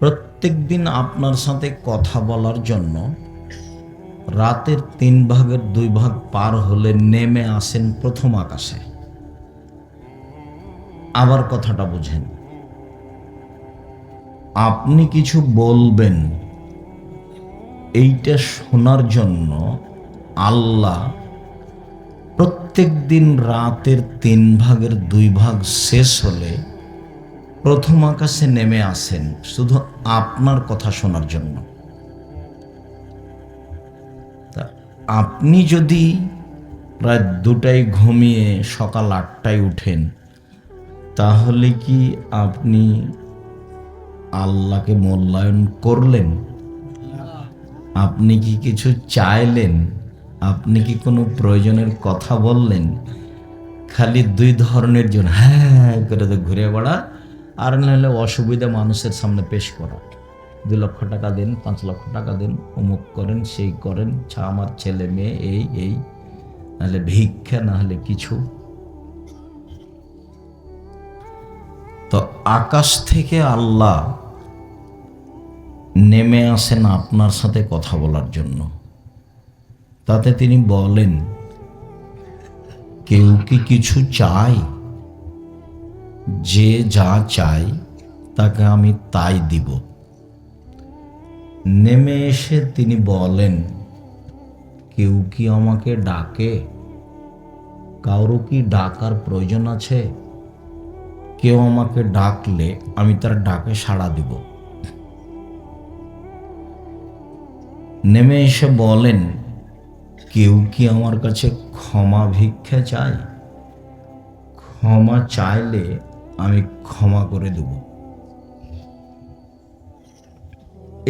প্রত্যেক দিন আপনার সাথে কথা বলার জন্য রাতের 3 ভাগের 2 ভাগ পার হলে নেমে আসেন প্রথম আকাশে। আবার কথাটা বুঝেন, আপনি কিছু বলবেন, এইটা শোনার জন্য আল্লাহ প্রত্যেক দিন রাতের 3 ভাগের 2 ভাগ শেষ হলে প্রথম আকাশে নেমে আসেন শুধু আপনার কথা শোনার জন্য। তা আপনি যদি রাত 2টায় ঘুমিয়ে সকাল 8টায় উঠেন, তাহলে কি আপনি আল্লাহকে মূল্যায়ন করলেন? আপনি কি কিছু চাইলেন? আপনি কি কোনো প্রয়োজনের কথা বললেন? খালি 2 ধরনের জন হ্যাঁ করে তো ঘুরে বেড়া, আর নাহলে অসুবিধা মানুষের সামনে পেশ করা। 2 লক্ষ টাকা দেন, 5 লক্ষ টাকা দেন, অমুক করেন, সেই করেন, আমার ছেলে মেয়ে এই নাহলে ভিক্ষা, না হলে কিছু। তো আকাশ থেকে আল্লাহ নেমে আসেন আপনার সাথে কথা বলার জন্য। তাতে তিনি বলেন, কেউ কি কিছু চায়? যে যা চাই তাকে আমি তাই দিব। নেমে এসে তিনি বলেন, কেউ কি আমাকে ডাকে? কারো কি ডাকার প্রয়োজন আছে? কেউ আমাকে ডাকলে আমি তার ডাকে সাড়া দিব। নেমে এসে বলেন, কেউ কি আমার কাছে ক্ষমা ভিক্ষা চায়? ক্ষমা চাইলে আমি ক্ষমা করে দেব।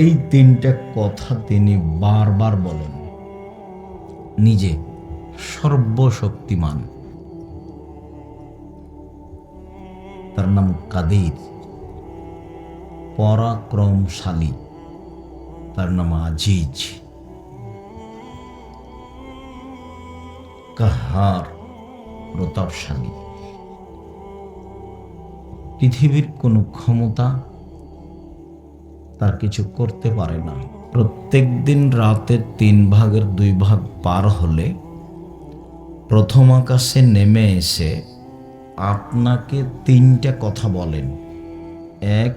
এই 3টা কথা তিনি বারবার বলেন। নিজে সর্বশক্তিমান, তার নাম কাদির। পরাক্রমশালী, তার নাম আজিজ। কাহার, প্রতাপশালী। পৃথিবীর কোনো ক্ষমতা তার কিছু করতে পারে না। প্রত্যেক দিন রাতের 3 ভাগের 2 ভাগ পার হলে প্রথম আকাশে নেমে এসে আপনাকে 3টা কথা বলেন। 1,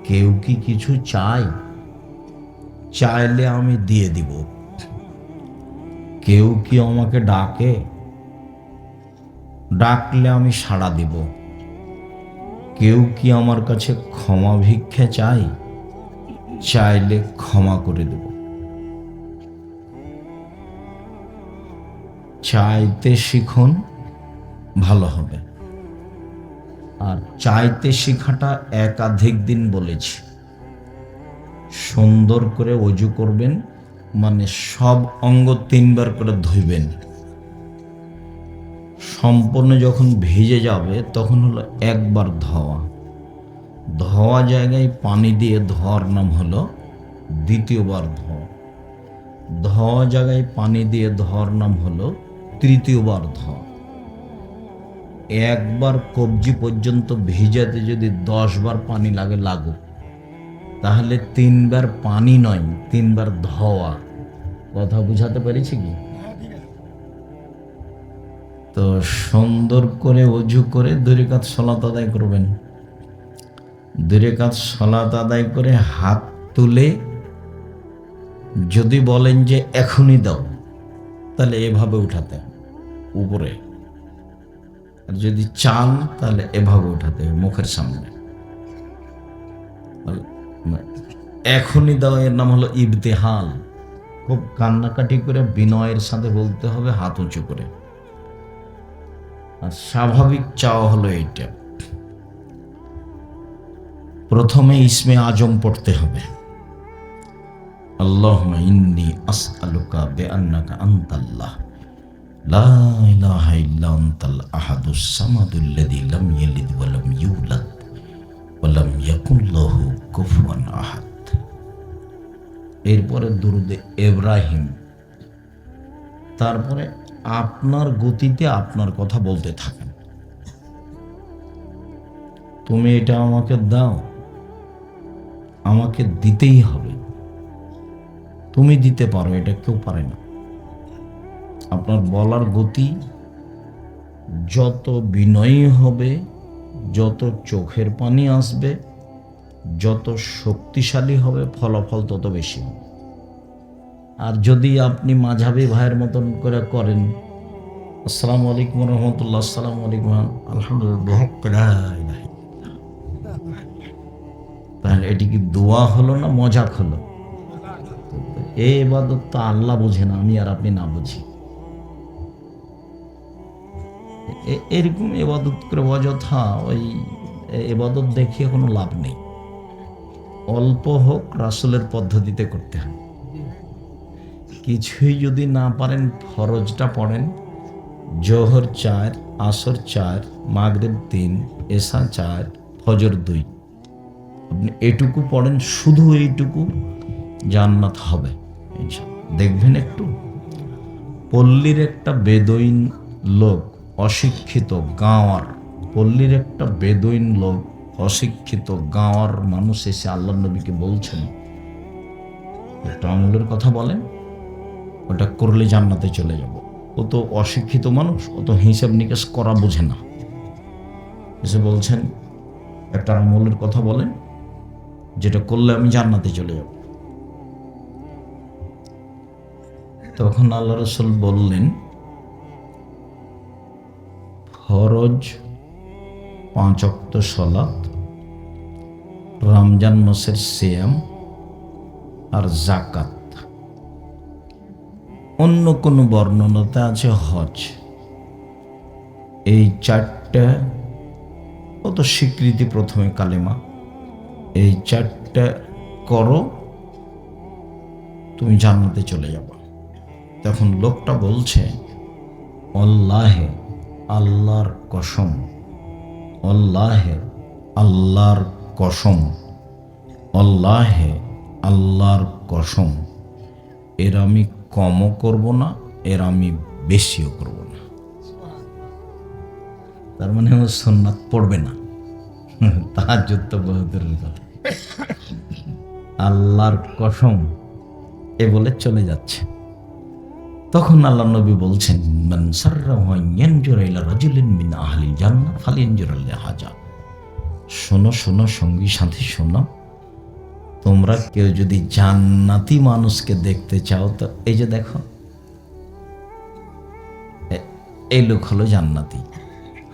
কেউ কি কিছু চায়? চাইলে আমি দিয়ে দিব। কেউ কি আমাকে ডাকে? ডাকলে আমি সাড়া দিব। কেউ কি আমার কাছে ক্ষমা ভিক্ষা চাই? চাইলে ক্ষমা করে দেব। চাইতে শিখুন, ভালো হবে। আর চাইতে শেখাটা একাধিক দিন বলেছি। সুন্দর করে ওযু করবেন, মানে সব অঙ্গ 3 বার করে ধুইবেন। সম্পূর্ণ যখন ভিজে যাবে তখন হলো একবার ধোয়া। ধোয়া জায়গায় পানি দিয়ে ধোয়ার নাম হলো দ্বিতীয়বার ধোয়া। ধোয়া জায়গায় পানি দিয়ে ধোয়ার নাম হলো তৃতীয়বার ধোয়া। একবার কবজি পর্যন্ত ভিজাতে যদি 10 বার পানি লাগে লাগুক, তাহলে 3 বার পানি নয়, 3 বার ধোয়া। কথা বুঝাতে পেরেছি কি? তো সুন্দর করে ওযু করে 2 রাকাত সালাত আদায় করবেন। 2 রাকাত সালাত আদায় করে হাত তুলে, যদি বলেন যে এখনই দাও, তাহলে এভাবে উঠাতে উপরে। আর যদি চান তাহলে এভাবে উঠাতে মুখের সামনে। এখনই দাও এর নাম হলো ইবতিহাল। খুব কান্নাকাটি করে বিনয়ের সাথে বলতে হবে, হাত উঁচু করে। আর স্বাভাবিক চাওয়া হলো এইটা। প্রথমে ইসমে আজম পড়তে হবে। আল্লাহুম্মা ইন্নী আসআলুকা বিআন্নাকা আনতাল্লাহ লা ইলাহা ইল্লা আনতাল আহাদুস সামাদুল্লাযী লাম ইয়ালিদ ওয়া লাম ইউলাদ ওয়া লাম ইয়াকুল লাহু কুফুয়ান আহাদ। এরপরে দুরুদে ইব্রাহিম। তারপরে আপনার গতিতে আপনার কথা বলতে থাকেন। তুমি এটা আমাকে দাও, আমাকে দিতেই হবে। তুমি দিতে পারো, এটা কেউ পারে না। আপনার বলার গতি যত বিনয়ী হবে, যত চোখের পানি আসবে, যত শক্তিশালী হবে, ফলাফল তত বেশি হবে। আর যদি আপনি মাঝাবি ভাইয়ের মতন করে করেন, আসসালামু আলাইকুম রহমতুল্লাহ, আসসালামু আলাইকুম আলহামদুলিল্লাহ, তাহলে এটি কি দোয়া হলো না মজাক হলো? এই ইবাদত তো আল্লাহ বোঝে না, আমি আর আপনি না বুঝি। এরকম ইবাদত করে অযথা ওই ইবাদত দেখিয়ে কোনো লাভ নেই। অল্প হোক, রাসূলের পদ্ধতিতে করতে হবে। কিছুই যদি না পারেন, ফরজটা পড়েন, জোহর 4, আসর 4, মাগরিব 3, এশা 4, ফজর 2। আপনি এটুকু পড়েন, শুধু এইটুকু, জান্নাত হবে ইনশাআল্লাহ। দেখবেন একটু, পল্লীর একটা বেদুইন লোক, অশিক্ষিত গাঁওয়ার, পল্লীর একটা বেদুইন লোক, অশিক্ষিত গাঁওয়ার মানুষ এসে আল্লাহ নবীকে বলছেন, একটা আমলের কথা বলেন, ওটা করলে জান্নাতে চলে যাব। ও তো অশিক্ষিত মানুষ, ও তো হিসাব নিকাশ করা বোঝে না। এসে বলছেন, একটা আমলের কথা বলেন যেটা করলে আমি জান্নাতে চলে যাব। তখন আল্লাহ রাসূল বললেন, ফরজ 5 ওয়াক্ত সালাত, রমজান মাসের সিয়াম আর যাকাত। অন্য কোনো বর্ণনাতে আছে হজ। এই 4টা কত স্বীকৃতি, প্রথমে কালেমা, এই 4টা করো, তুমি জান্নাতে চলে যাবে। তখন লোকটা বলছে, আল্লাহে, আল্লাহর কসম, আল্লাহে, আল্লাহর কসম, আল্লাহে, আল্লাহর কসম, এর আমি কমও করব না, এর আমি বেশিও করব না। তার মানে ও সুন্নাত পড়বে না, তাহাজ্জুদ তো বহুদূরের কথা। আল্লাহর কসম এ বলে চলে যাচ্ছে। তখন আল্লাহ নবী বলছেন, মান সাররাহু আন ইয়ানজুরা ইলা রাজুলিন মিন আহলিল জান্নাহ ফালিয়ানজুর ইলা হাজা। শোনো শোনো সঙ্গী সাথী, শোনো, তোমরা কেউ যদি জান্নাতি মানুষকে দেখতে চাও, তো এই যে দেখো, এই লোক হলো জান্নাতি।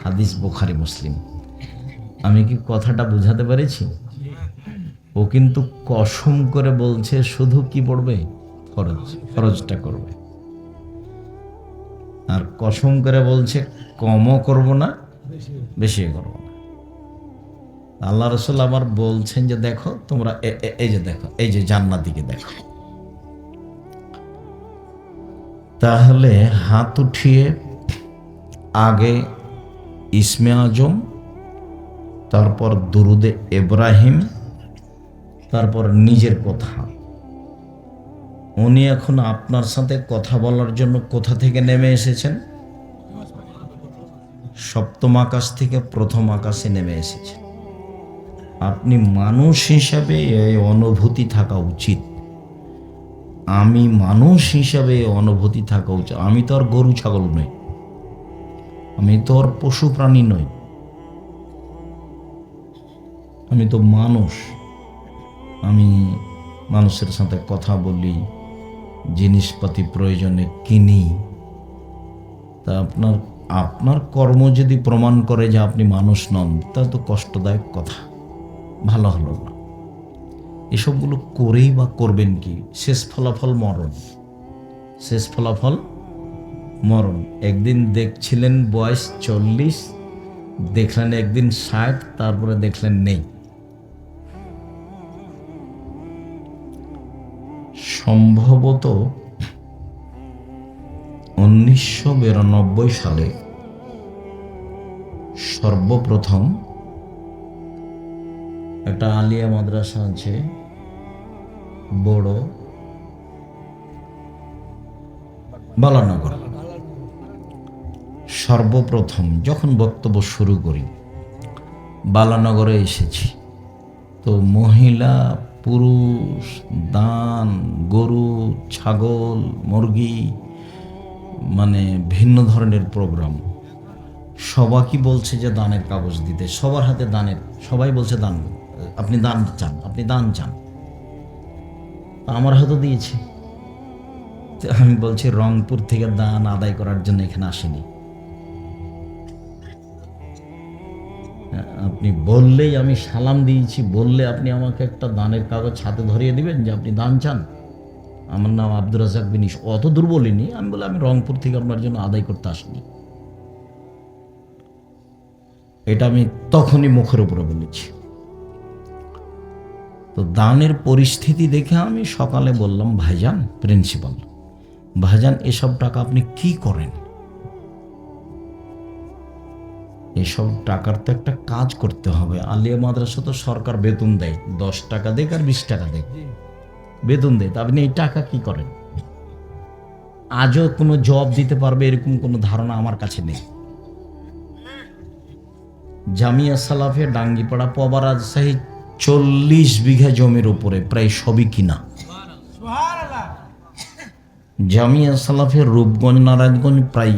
হাদিস বুখারী মুসলিম। আমি কি কথাটা বুঝাতে পেরেছি? ও কিন্তু কসম করে বলছে শুধু কি পড়বে, ফরজ, ফরজটা করবে। আর কসম করে বলছে কমও করব না, বেশি করব না। আল্লাহ রাসূল আবার বলছেন যে দেখো তোমরা, এই যে দেখো, এই যে জান্নাতীকে দেখো। তাহলে হাত উঠিয়ে আগে ইসমে আজম, তারপর দুরুদে ইব্রাহিম, তারপর নিজের কথা। উনি এখন আপনার সাথে কথা বলার জন্য কোথা থেকে নেমে এসেছেন? 7ম আকাশ থেকে 1ম আকাশে নেমে এসেছেন। আপনি মানুষ হিসাবে এই অনুভূতি থাকা উচিত, আমি মানুষ হিসাবে এই অনুভূতি থাকা উচিত। আমি তো আর গরু ছাগল নই, আমি তো আর পশু প্রাণী নই, আমি তো মানুষ। আমি মানুষের সাথে কথা বলি, জিনিসপাতি প্রয়োজনে কিনি। তা আপনার কর্ম যদি প্রমাণ করে যে আপনি মানুষ নন, তা তো কষ্টদায়ক কথা, ভালো হলো না। এসবগুলো করেই বা করবেন কি? শেষ ফলাফল মরণ, শেষ ফলাফল মরণ। একদিন দেখছিলেন বয়স 40, দেখলেন একদিন 60, তারপরে দেখলেন নেই। সম্ভবত 1992 সালে সর্বপ্রথম একটা আলিয়া মাদ্রাসা আছে বড় বালানগর। সর্বপ্রথম যখন বক্তব্য শুরু করি বালানগরে এসেছি, তো তো মহিলা পুরুষ দান, গরু ছাগল মুরগি, মানে ভিন্ন ধরনের প্রোগ্রাম। সবাইকে বলছে যে দানের কাগজ দিতে, সবার হাতে দানের, সবাই বলছে দান, আপনি দান চান, আপনি দান চান। আমার হাতও দিয়েছে। আমি বলছি রংপুর থেকে দান আদায় করার জন্য এখানে আসেনি। আপনি বললেই আমি সালাম দিয়েছি, বললে আপনি আমাকে একটা দানের কাগজ হাতে ধরিয়ে দিবেন যে আপনি দান চান? আমার নাম আব্দুর রাজ্জাক বিন ইসু। অত দূর বলিনি আমি, বলে আমি রংপুর থেকে আপনার জন্য আদায় করতে আসিনি। এটা আমি তখনই মুখের উপরে বলেছি। তো দানের পরিস্থিতি দেখে আমি সকালে বললাম, ভাইজান, প্রিন্সিপাল ভাইজান, এসব টাকা আপনি কি করেন? এসব টাকার তো একটা কাজ করতে হবে। আলিয়া মাদ্রাসা তো সরকার বেতন দেয়, 10 টাকা দেখ আর 20 টাকা দেখ, বেতন দেয়। তা আপনি এই টাকা কি করেন? আজও কোনো জবাব দিতে পারবে এরকম কোনো ধারণা আমার কাছে নেই। জামিয়া সালাফে ডাঙ্গিপাড়া পবা রাজশাহী 40 বিঘা জমির উপরে প্রায় সবই কিনা। জামিয়া সালাফের রূপগঞ্জ নারায়ণগঞ্জ প্রায়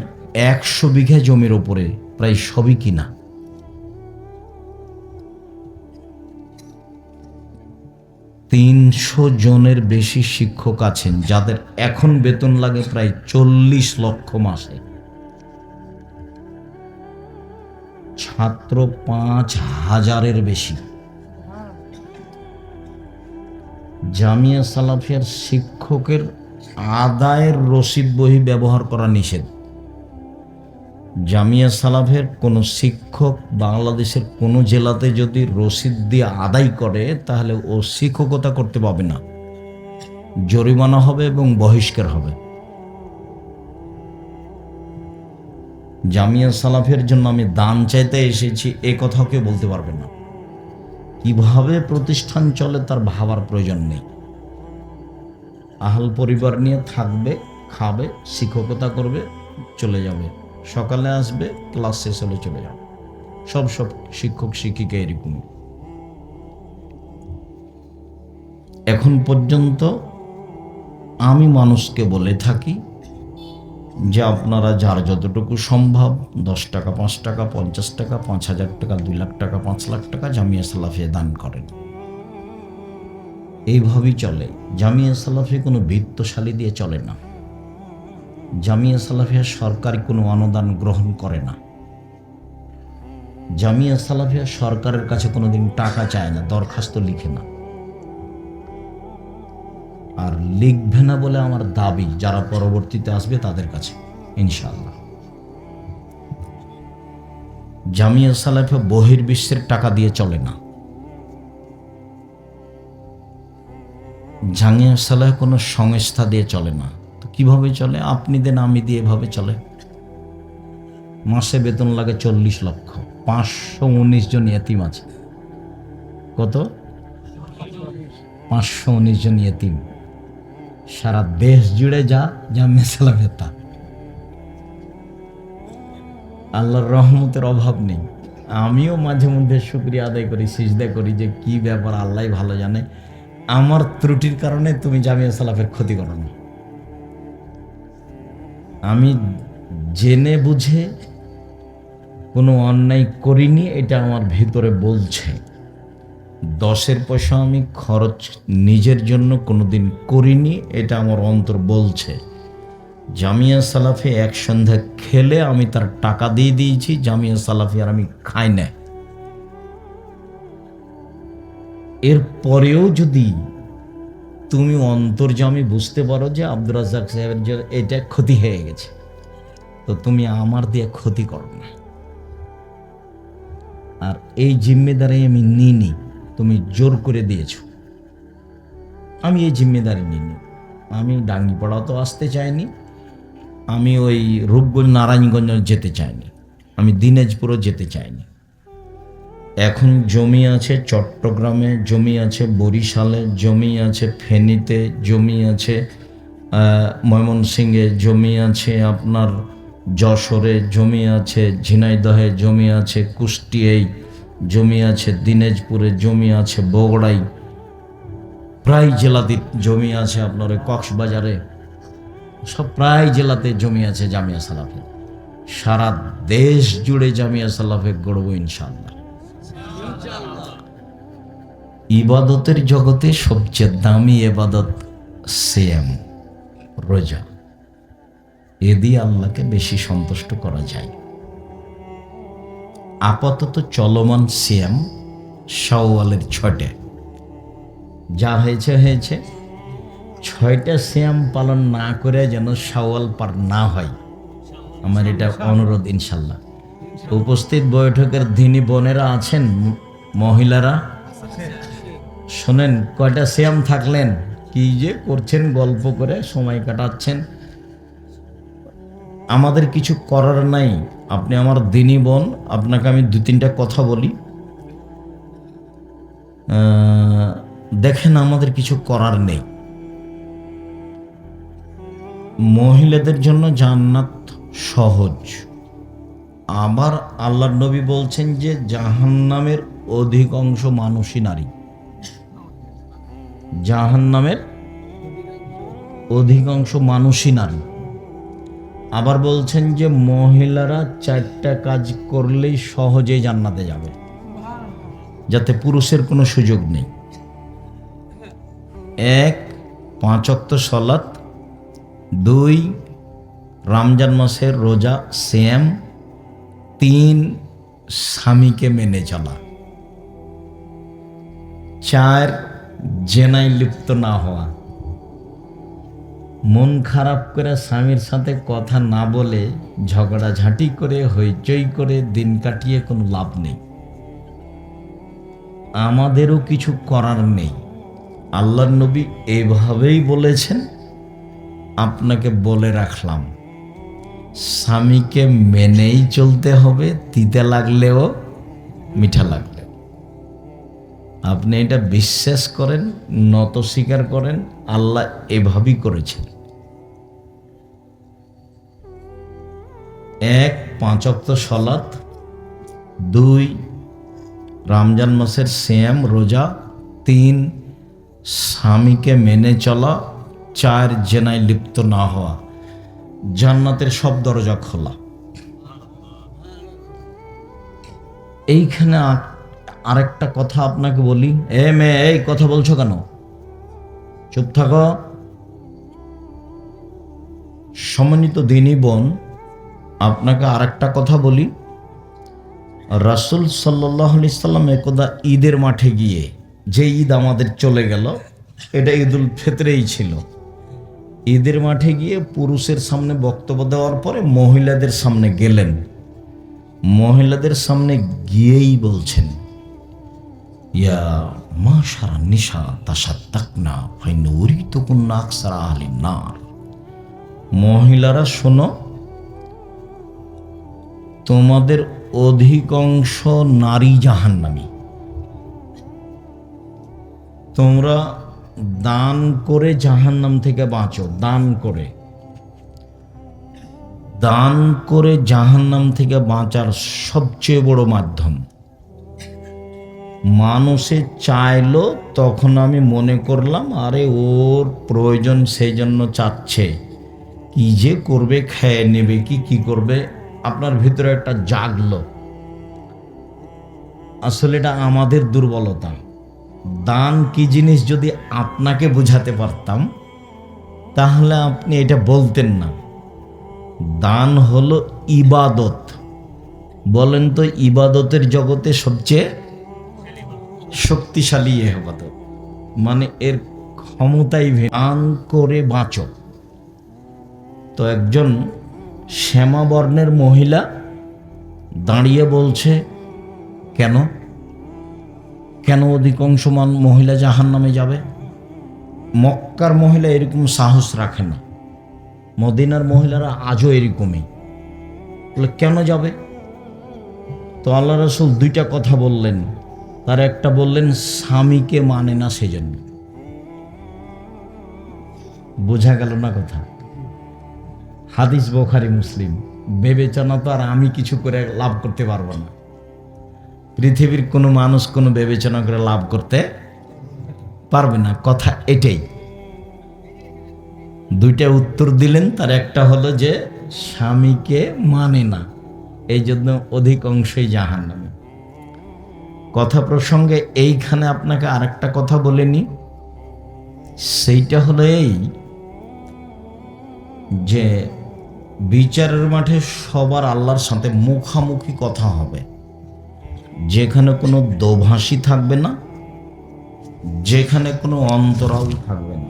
100 বিঘা জমির উপরে প্রায় সবই কিনা। তিনশো জনের বেশি শিক্ষক আছেন যাদের এখন বেতন লাগে প্রায় 40 লক্ষ মাসে। ছাত্র 5000-এর বেশি। জামিয়া সালাফিয়ার শিক্ষকের আদায়ের রসিদ বহি ব্যবহার করা নিষেধ। জামিয়া সালাফের কোনো শিক্ষক বাংলাদেশের কোনো জেলাতে যদি রসিদ দিয়ে আদায় করে তাহলে ও শিক্ষকতা করতে পাবে না, জরিমানা হবে এবং বহিষ্কার হবে। জামিয়া সালাফের জন্য আমি দান চাইতে এসেছি এ কথাও কেউ বলতে পারবে না। কিভাবে প্রতিষ্ঠান চলে তার ভাবার প্রয়োজন নেই। আহাল পরিবার নিয়ে থাকবে, খাবে, শিক্ষকতা করবে, চলে যাবে, সকালে আসবে, ক্লাস শেষ হলে চলে যাবে। সব শিক্ষক শিক্ষিকা এরকম। এখন পর্যন্ত আমি মানুষকে বলে থাকি যে আপনারা যার যতটুকু সম্ভব 10 টাকা, 5 টাকা, 50 টাকা, 5000 টাকা, 2 লাখ টাকা, 5 লাখ টাকা জামিয়া সালাফিয়া দান করেন। এইভাবেই চলে। জামিয়া সালাফিয়া কোনো বিত্তশালী দিয়ে চলে না। জামিয়া সালাফিয়া সরকারি কোনো অনুদান গ্রহণ করে না। জামিয়া সালাফিয়া সরকারের কাছে কোনোদিন টাকা চায় না, দরখাস্ত লিখে না, আর লিখবে না বলে আমার দাবি যারা পরবর্তীতে আসবে তাদের কাছে ইনশাআল্লাহ। জামিয়া সালাফিয়া বহির্বিশ্বের টাকা দিয়ে চলে না। জামিয়া সালাফিয়া কোনো সংস্থা দিয়ে চলে না। তো কিভাবে চলে? আপনি দেন, আমি দিয়ে, এভাবে চলে। মাসে বেতন লাগে 40 লক্ষ। 519 জন ইয়েতিম আছে। কত? 519 জন ইয়েতিম। সারা দেশ জুড়ে যা জামিয়া সালাফিয়া তা। আল্লাহর রহমতের অভাব নেই। আমিও মাঝে মধ্যে শুকরিয়া আদায় করি, সিজদা করি যে কি ব্যাপার আল্লাহ ভালো জানে, আমার ত্রুটির কারণে তুমি জামিয়া সালাফের ক্ষতি করো না। আমি জেনে বুঝে কোনো অন্যায় করিনি, এটা আমার ভিতরে বলছে। 10-এর পয়সা আমি খরচ নিজের জন্য কোনোদিন করিনি, এটা আমার অন্তর বলছে। জামিয়া সালাফি এক সন্ধ্যা খেলে আমি তার টাকা দিয়ে দিয়েছি, জামিয়া সালাফি আর আমি খাই না। এরপরেও যদি তুমি অন্তর্যামী বুঝতে পারো যে আব্দুর রাজ্জাক সাহেবের যে এটা ক্ষতি হয়ে গেছে, তো তুমি আমার দিয়ে ক্ষতি করো না। আর এই জিম্মেদারি আমি নিইনি, তুমি জোর করে দিয়েছ। আমি এই জিম্মেদারি নিইনি। আমি ডাঙ্গিপাড়াও তো আসতে চাইনি, আমি ওই রূপগঞ্জ নারায়ণগঞ্জ যেতে চাইনি, আমি দিনাজপুরও যেতে চাইনি। এখন জমি আছে চট্টগ্রামে, জমি আছে বরিশালে, জমি আছে ফেনীতে, জমি আছে ময়মনসিংহে, জমি আছে আপনার যশোরে, জমি আছে ঝিনাইদহে, জমি আছে কুষ্টিয়ায়, জমি আছে দিনাজপুরে, জমি আছে বগুড়ায়, প্রায় জেলাতে জমি আছে, আপনার ওই কক্সবাজারে, সব প্রায় জেলাতে জমি আছে জামিয়া সালাফে। সারা দেশ জুড়ে জামিয়া সালাফে গড়ব ইনশাআল্লাহ। ইবাদতের জগতে সবচেয়ে দামি ইবাদত সিয়াম, রোজা। এ দিয়ে আল্লাহকে বেশি সন্তুষ্ট করা যায়। আপাতত চলমান সিয়াম শাওয়ালের 6টে, যা হয়েছে হয়েছে। 6টা সিয়াম পালন না করে যেন শাওয়াল পার না হয়, আমার এটা অনুরোধ ইনশাল্লাহ। উপস্থিত বৈঠকের দিনী বোনেরা আছেন, মহিলারা শোনেন, কয়টা সিয়াম থাকলেন, কি যে করছেন, গল্প করে সময় কাটাচ্ছেন। আমাদের কিছু করার নাই। আপনি আমার দিনী বোন, আপনাকে আমি 2-3টা কথা বলি, দেখেন আমাদের কিছু করার নেই। মহিলাদের জন্য জান্নাত সহজ। আবার আল্লাহর নবী বলছেন যে জাহান্নামের অধিকাংশ মানুষই নারী। জাহান্নামের অধিকাংশ মানুষই নারী। আবার বলছেন যে মহিলারা 4টা কাজ করলেই সহজেই জান্নাতে যাবে, যাতে পুরুষের কোনো সুযোগ নেই। 1, 5 ওয়াক্ত সালাত, 2, রমজান মাসের রোজা সিয়াম, 3, স্বামীকে মেনে চলা, 4, জেনায় লিপ্ত না হওয়া। মন খারাপ করে স্বামীর সাথে কথা না বলে, ঝগড়াঝাঁটি করে, হইচই করে দিন কাটিয়ে কোনো লাভ নেই। আমাদেরও কিছু করার নেই। আল্লাহর নবী এভাবেই বলেছেন, আপনাকে বলে রাখলাম, স্বামীকে মেনেই চলতে হবে, তিতে লাগলেও মিঠা লাগলেও। আপনি এটা বিশ্বাস করেন, নত স্বীকার করেন, আল্লাহ এভাবেই করেছেন। 1, 5 ওয়াক্ত সালাত, 2, রমজান মাসের সিয়াম রোজা, 3, স্বামীকে মেনে চলা, 4, জেনায় লিপ্ত না হওয়া। জান্নাতের সব দরজা খোলা। এইখানে আরেকটা কথা আপনাকে বলি। মেয়ে, এই কথা বলছো কেন? চুপ থাকো। সম্মানিত দিনী বোন, আপনাকে আরেকটা কথা বলি। রাসূল সাল্লাল্লাহু আলাইহি সাল্লাম একদা ঈদের মাঠে গিয়ে, যে ঈদ আমাদের চলে গেল, এটা ঈদুল ফিতরেই ছিল, ঈদের মাঠে গিয়ে পুরুষের সামনে বক্তব্য দেওয়ার পরে মহিলাদের সামনে গেলেন। মহিলাদের সামনে গিয়েই বলছেন, ইয়া মাশারা নিসা তাসাদ্দাকনা ফাইনুরিতুকুন্না আকসারা আহলিন নার। মহিলারা শোনো, তোমাদের অধিকাংশ নারী জাহান্নামী। তোমরা দান করে জাহান্নাম থেকে বাঁচো। দান করে জাহান্নাম থেকে বাঁচার সবচেয়ে বড় মাধ্যম। মানুষে চাইলো, তখন আমি মনে করলাম আরে ওর প্রয়োজন, সেই জন্য চাচ্ছে, কি যে করবে, খেয়ে নেবে কি করবে, আপনার ভিতরে একটা জাগলো। আসলে এটা আমাদের দুর্বলতা। দান কি জিনিস যদি আপনাকে বোঝাতে পারতাম, তাহলে আপনি এটা বলতেন না। দান হলো ইবাদত। বলেন তো, ইবাদতের জগতে সবচেয়ে শক্তিশালী ইবাদত, মানে এর ক্ষমতাই দান করে বাঁচো। তো একজন শ্যামাবর্ণের মহিলা দাঁড়িয়ে বলছে, কেন অধিকাংশ মহিলা জাহান্নামে যাবে? মক্কার মহিলা এরকম সাহস রাখে না, মদিনার মহিলারা আজও এরকমই। বলে কেন যাবে? তো আল্লাহ রাসূল 2টা কথা বললেন। তার একটা বললেন, স্বামীকে মানে না সেজন্য। বোঝা গেল না কথা? হাদিস বুখারী মুসলিম। বিবেচনা তো আর আমি কিছু করে লাভ করতে পারবো না। পৃথিবীর কোনো মানুষ কোনো বিবেচনা করে লাভ করতে পারবে না। কথা এটাই। দুইটা উত্তর দিলেন, তার একটা হলো যে স্বামীকে মানে না, এই জন্য অধিকাংশই জাহান্নামে। কথা প্রসঙ্গে এইখানে আপনাকে আরেকটা কথা বলে নি, সেইটা হলো এই যে বিচারের মাঠে সবার আল্লাহর সাথে মুখামুখি কথা হবে, যেখানে কোনো দোভাষী থাকবে না, যেখানে কোনো অন্তরাল থাকবে না,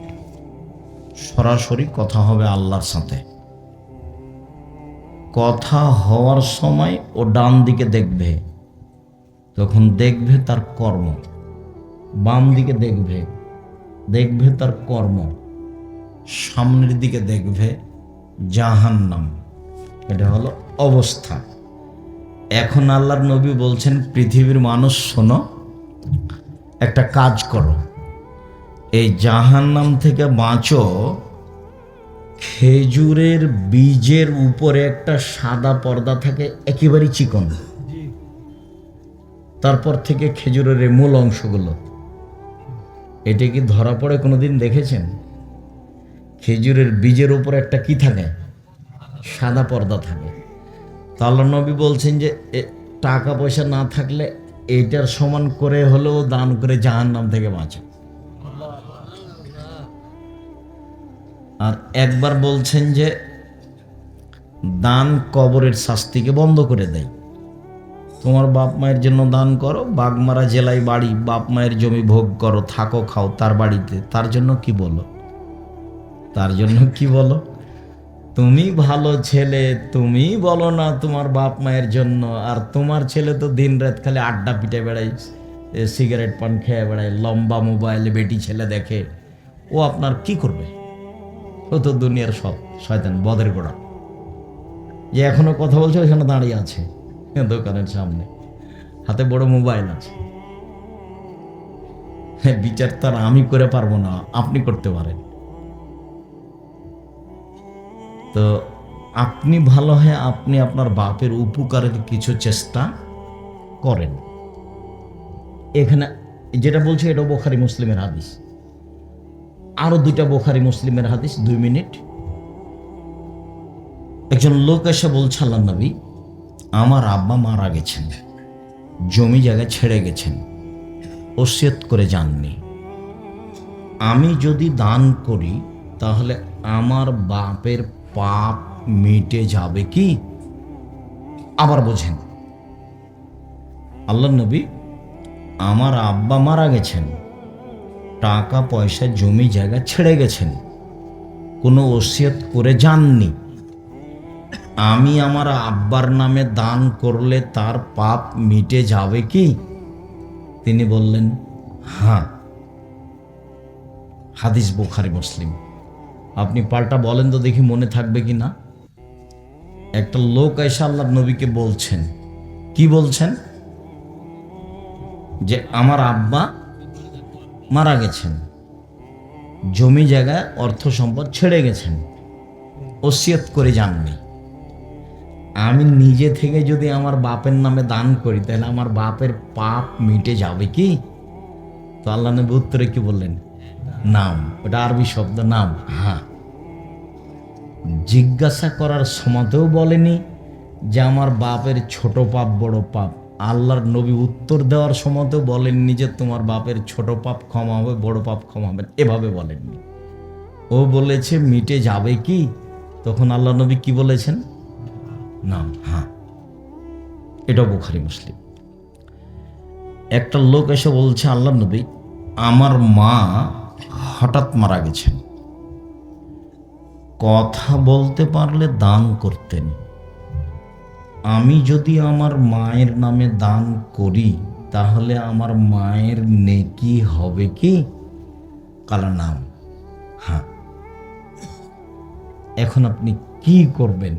সরাসরি কথা হবে আল্লাহর সাথে। কথা হওয়ার সময় ও ডান দিকে দেখবে, তখন দেখবে তার কর্ম, বাম দিকে দেখবে, দেখবে তার কর্ম, সামনের দিকে দেখবে জাহান্নাম। এটা হলো অবস্থা। এখন আল্লাহর নবী বলছেন, পৃথিবীর মানুষ শোনো, একটা কাজ করো, এই জাহান্নাম থেকে বাঁচো। খেজুরের বীজের উপরে একটা সাদা পর্দা থাকে, একেবারেই চিকন, তারপর থেকে খেজুরের এই মূল অংশগুলো, এটা কি ধরা পড়ে কোনোদিন দেখেছেন? খেজুরের বীজের উপরে একটা কি থাকে? সাদা পর্দা থাকে। তো আল্লাহ নবী বলছেন যে টাকা পয়সা না থাকলে এইটার সমান করে হলেও দান করে জাহান্নাম থেকে বাঁচে। আর একবার বলছেন যে দান কবরের শাস্তিকে বন্ধ করে দেয়। তোমার বাপ মায়ের জন্য দান করো, বাগমারা জেলায় বাড়ি, বাপ মায়ের জমি ভোগ করো, থাকো খাও তার বাড়িতে, তার জন্য কি বলো? তার জন্য কি বলো? তুমি ভালো ছেলে, তুমি বলো না তোমার বাপ মায়ের জন্য, আর তোমার ছেলে তো দিন রাত খালি আড্ডা পিটে বেড়ায়, সিগারেট পান খেয়ে বেড়ায়, লম্বা মোবাইলে বেটি ছেলে দেখে, ও আপনার কি করবে? ও তো দুনিয়ার সব শয়তান, বদের গোড়া। যে এখনো কথা বলছে ওইখানে দাঁড়িয়ে আছে দোকানের সামনে, হাতে বড় মোবাইল আছে। বিচার তার আমি করে পারবো না, আপনি করতে পারেন। তো আপনি ভালো হয় আপনি আপনার বাপের উপকারের কিছু চেষ্টা করেন। এখানে যেটা বলছে এটাও বুখারী মুসলিমের হাদিস, আরো দুইটা বুখারী মুসলিমের হাদিস। 2 মিনিট। একজন লোক এসে বলছে, আল্লাহর নবী, আমার আব্বা মারা গেছেন, জমি জায়গা ছেড়ে গেছেন, ওসিয়ত করে যাননি। আমি যদি দান করি তাহলে আমার বাপের পাপ মিটে যাবে কি? আবার বোঝেন, আল্লাহর নবী, আমার আব্বা মারা গেছেন, টাকা পয়সা জমি জায়গা ছেড়ে গেছেন, কোনো ওসিয়ত করে যাননি। আমি আমার আব্বার নামে দান করলে তার পাপ মিটে যাবে কি? তিনি বললেন, হ্যাঁ। হাদিস বুখারী মুসলিম। আপনি পাল্টা বলেন তো দেখি মনে থাকবে কি না। একটা লোক এসে আল্লাহর নবীকে বলছেন, কি বলছেন? যে আমার আব্বা মারা গেছেন, জমি জায়গায় অর্থ সম্পদ ছেড়ে গেছেন, ওসিয়ত করে যাননি। আমি নিজে থেকে যদি আমার বাপের নামে দান করি তাহলে আমার বাপের পাপ মিটে যাবে কি? তো আল্লাহ নবী উত্তরে কি বললেন? নাম। ওটা আরবি শব্দ, নাম, হ্যাঁ। জিজ্ঞাসা করার সময়তেও বলেনি যে আমার বাপের ছোট পাপ বড় পাপ। আল্লাহর নবী উত্তর দেওয়ার সময়তেও বলেননি যে তোমার বাপের ছোট পাপ ক্ষমা হবে, বড় পাপ ক্ষমা হবে, এভাবে বলেননি। ও বলেছে মিটে যাবে কি? তখন আল্লাহ নবী কি বলেছেন? নাম, হ্যাঁ। এটা বুখারী মুসলিম। একটা লোক এসে বলছে, আল্লাহর নবী, আমার মা হঠাৎ মারা গেছেন, কথা বলতে পারলে দান করতেন। আমি যদি আমার মায়ের নামে দান করি তাহলে আমার মায়ের নেকি হবে কি? কালা নাম, হ্যাঁ। এখন আপনি কি করবেন?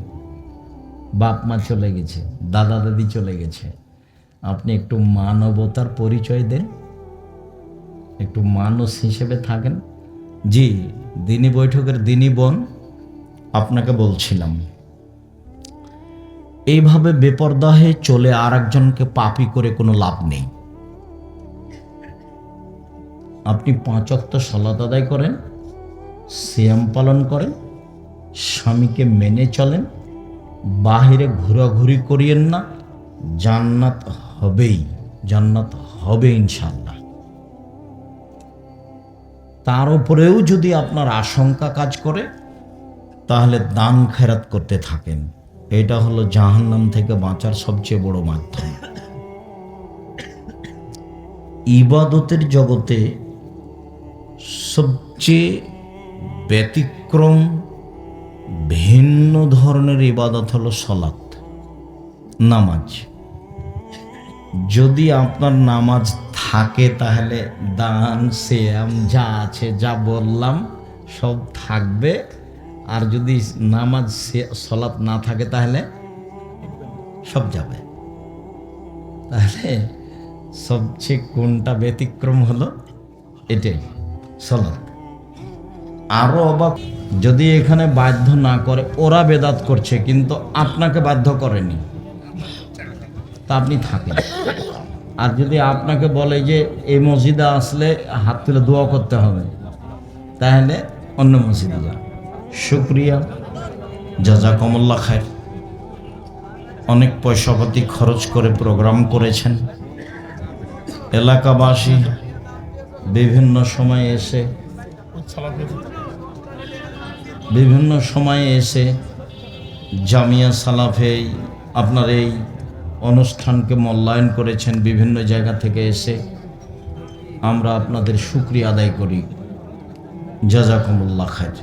বাপ মা চলে গেছে, দাদা দাদি চলে গেছে, আপনি একটু মানবতার পরিচয় দেন, একটু মানুষ হিসেবে থাকেন। জি, দিনী বৈঠকের দিনী বোন, আপনাকে বলছিলাম এইভাবে বেপরদা হয়ে চলে আর একজনকে পাপী করে কোনো লাভ নেই। আপনি 5 ওয়াক্ত সালাত আদায় করেন, সিয়াম পালন করেন, স্বামীকে মেনে চলেন, বাহিরে ঘোরাঘুরি করিয়েন না, জান্নাত হবেই, জান্নাত হবে ইনশাআল্লাহ। তার উপরেও যদি আপনার আশঙ্কা কাজ করে তাহলে দান খেরাত করতে থাকেন। এটা হলো জাহান্নাম থেকে বাঁচার সবচেয়ে বড় মাধ্যম। ইবাদতের জগতে সবচেয়ে ব্যতিক্রম ভিন্ন ধরনের ইবাদত হলো সালাত, নামাজ। যদি আপনার নামাজ থাকে তাহলে দান সিয়াম যা আছে, যা বললাম সব থাকবে। আর যদি নামাজ সালাত না থাকে তাহলে সব যাবে। তাহলে সবচেয়ে কোনটা ব্যতিক্রম হলো এটাই, সালাত। আরো অবাক, যদি এখানে বাধ্য না করে, ওরা বেদাত করছে কিন্তু আপনাকে বাধ্য করেনি, তা আপনি থাকেন। আর যদি আপনাকে বলে যে এই মসজিদে আসলে হাত তুলে দোয়া করতে হবে, তাহলে অন্য মসজিদে যান। শুকরিয়া, জাযাকুমুল্লাহ খায়র। অনেক পয়সাপাতি খরচ করে প্রোগ্রাম করেছেন। এলাকাবাসী বিভিন্ন সময়ে এসে জামিয়া সালাফে আপনার এই অনুষ্ঠানকে মূল্যায়ন করেছেন। বিভিন্ন জায়গা থেকে এসে আমরা আপনাদের শুকরিয়া আদায় করি। জাযাকুমুল্লাহ খায়র।